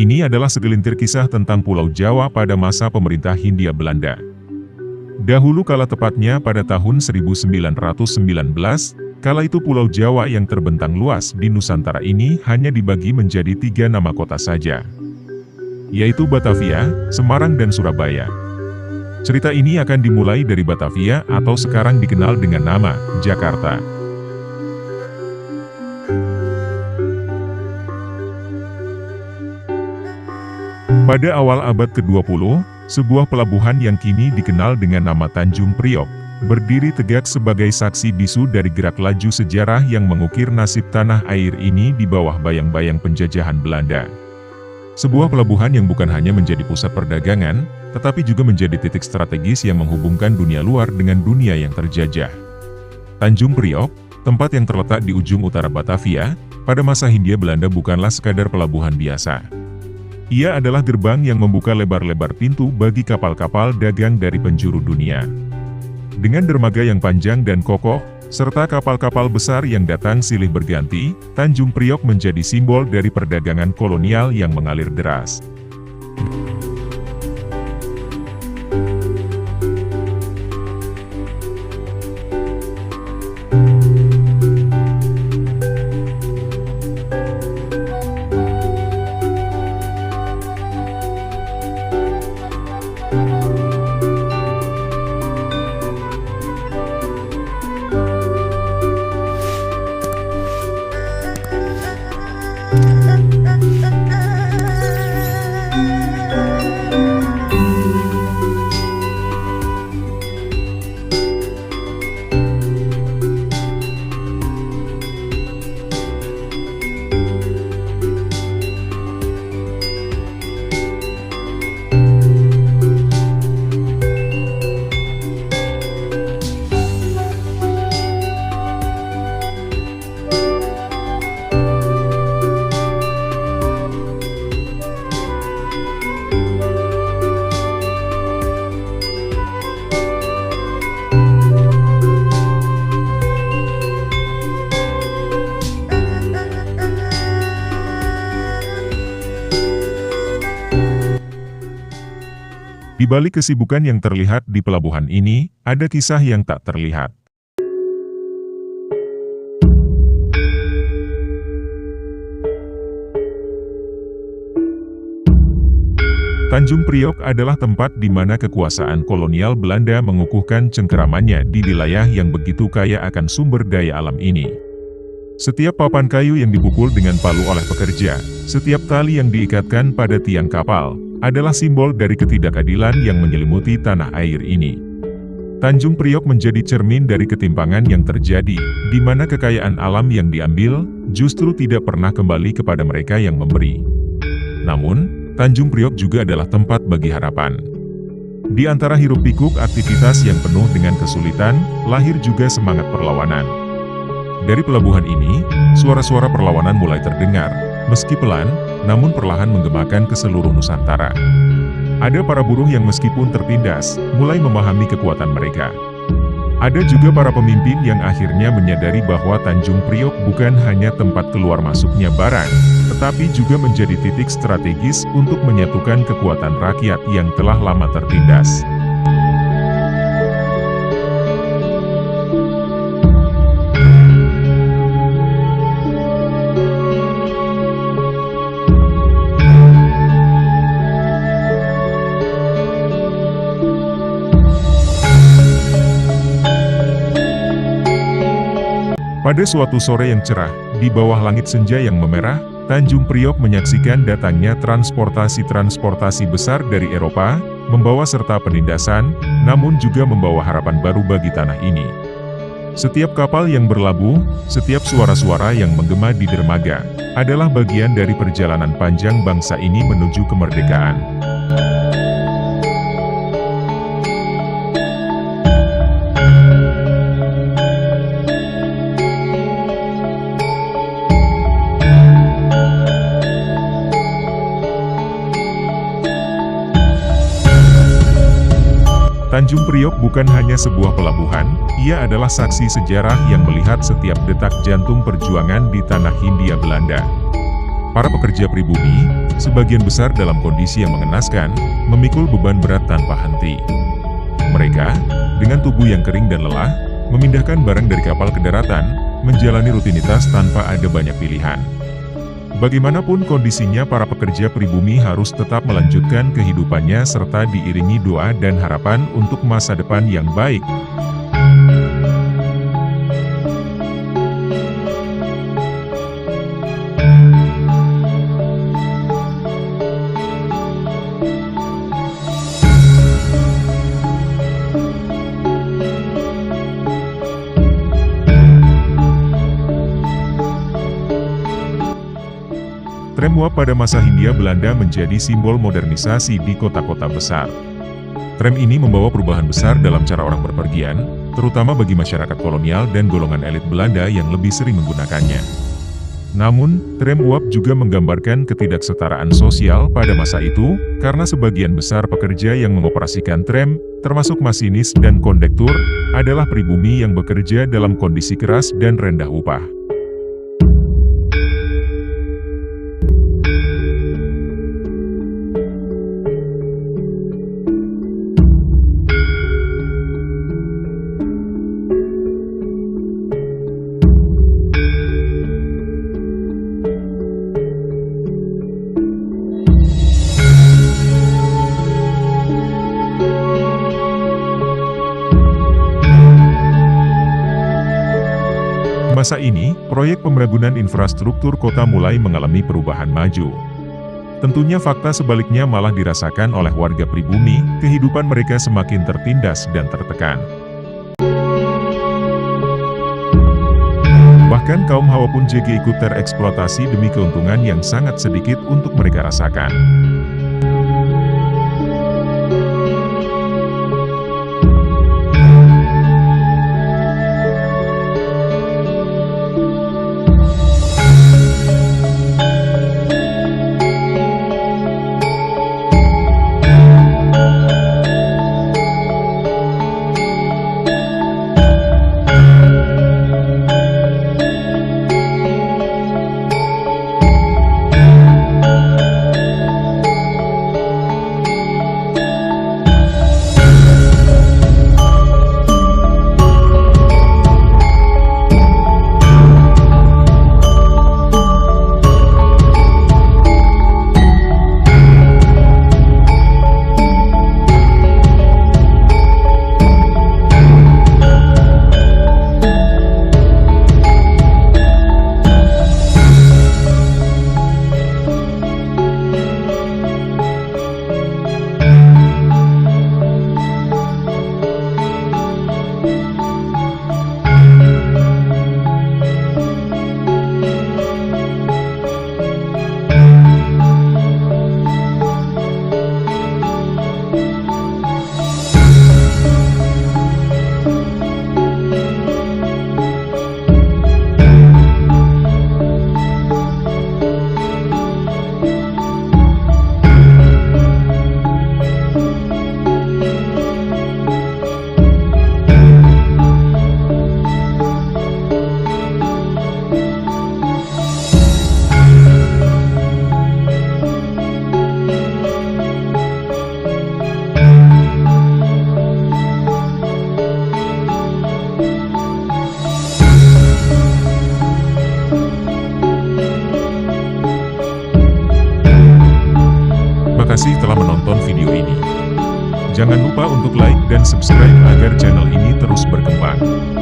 Ini adalah segelintir kisah tentang Pulau Jawa pada masa pemerintah Hindia Belanda. Dahulu kala, tepatnya pada tahun 1919, kala itu Pulau Jawa yang terbentang luas di Nusantara ini hanya dibagi menjadi 3 nama kota saja, yaitu Batavia, Semarang dan Surabaya. Cerita ini akan dimulai dari Batavia atau sekarang dikenal dengan nama Jakarta. Pada awal abad ke-20, sebuah pelabuhan yang kini dikenal dengan nama Tanjung Priok, berdiri tegak sebagai saksi bisu dari gerak laju sejarah yang mengukir nasib tanah air ini di bawah bayang-bayang penjajahan Belanda. Sebuah pelabuhan yang bukan hanya menjadi pusat perdagangan, tetapi juga menjadi titik strategis yang menghubungkan dunia luar dengan dunia yang terjajah. Tanjung Priok, tempat yang terletak di ujung utara Batavia, pada masa Hindia Belanda bukanlah sekadar pelabuhan biasa. Ia adalah gerbang yang membuka lebar-lebar pintu bagi kapal-kapal dagang dari penjuru dunia. Dengan dermaga yang panjang dan kokoh, serta kapal-kapal besar yang datang silih berganti, Tanjung Priok menjadi simbol dari perdagangan kolonial yang mengalir deras. Di balik kesibukan yang terlihat di pelabuhan ini, ada kisah yang tak terlihat. Tanjung Priok adalah tempat di mana kekuasaan kolonial Belanda mengukuhkan cengkeramannya di wilayah yang begitu kaya akan sumber daya alam ini. Setiap papan kayu yang dipukul dengan palu oleh pekerja, setiap tali yang diikatkan pada tiang kapal, adalah simbol dari ketidakadilan yang menyelimuti tanah air ini. Tanjung Priok menjadi cermin dari ketimpangan yang terjadi, di mana kekayaan alam yang diambil, justru tidak pernah kembali kepada mereka yang memberi. Namun, Tanjung Priok juga adalah tempat bagi harapan. Di antara hiruk-pikuk aktivitas yang penuh dengan kesulitan, lahir juga semangat perlawanan. Dari pelabuhan ini, suara-suara perlawanan mulai terdengar, meski pelan, namun perlahan menggemakan ke seluruh Nusantara. Ada para buruh yang meskipun tertindas, mulai memahami kekuatan mereka. Ada juga para pemimpin yang akhirnya menyadari bahwa Tanjung Priok bukan hanya tempat keluar masuknya barang, tetapi juga menjadi titik strategis untuk menyatukan kekuatan rakyat yang telah lama tertindas. Pada suatu sore yang cerah, di bawah langit senja yang memerah, Tanjung Priok menyaksikan datangnya transportasi besar dari Eropa, membawa serta penindasan, namun juga membawa harapan baru bagi tanah ini. Setiap kapal yang berlabuh, setiap suara-suara yang menggema di dermaga, adalah bagian dari perjalanan panjang bangsa ini menuju kemerdekaan. Tanjung Priok bukan hanya sebuah pelabuhan, ia adalah saksi sejarah yang melihat setiap detak jantung perjuangan di tanah Hindia Belanda. Para pekerja pribumi, sebagian besar dalam kondisi yang mengenaskan, memikul beban berat tanpa henti. Mereka, dengan tubuh yang kering dan lelah, memindahkan barang dari kapal ke daratan, menjalani rutinitas tanpa ada banyak pilihan. Bagaimanapun kondisinya, para pekerja pribumi harus tetap melanjutkan kehidupannya serta diiringi doa dan harapan untuk masa depan yang baik. Tram uap pada masa Hindia Belanda menjadi simbol modernisasi di kota-kota besar. Tram ini membawa perubahan besar dalam cara orang berpergian, terutama bagi masyarakat kolonial dan golongan elit Belanda yang lebih sering menggunakannya. Namun, tram uap juga menggambarkan ketidaksetaraan sosial pada masa itu, karena sebagian besar pekerja yang mengoperasikan tram, termasuk masinis dan kondektur, adalah pribumi yang bekerja dalam kondisi keras dan rendah upah. Masa ini, proyek pembangunan infrastruktur kota mulai mengalami perubahan maju. Tentunya fakta sebaliknya malah dirasakan oleh warga pribumi, kehidupan mereka semakin tertindas dan tertekan. Bahkan kaum Hawa pun juga ikut tereksploitasi demi keuntungan yang sangat sedikit untuk mereka rasakan. kasih telah menonton video ini. Jangan lupa untuk like dan subscribe agar channel ini terus berkembang.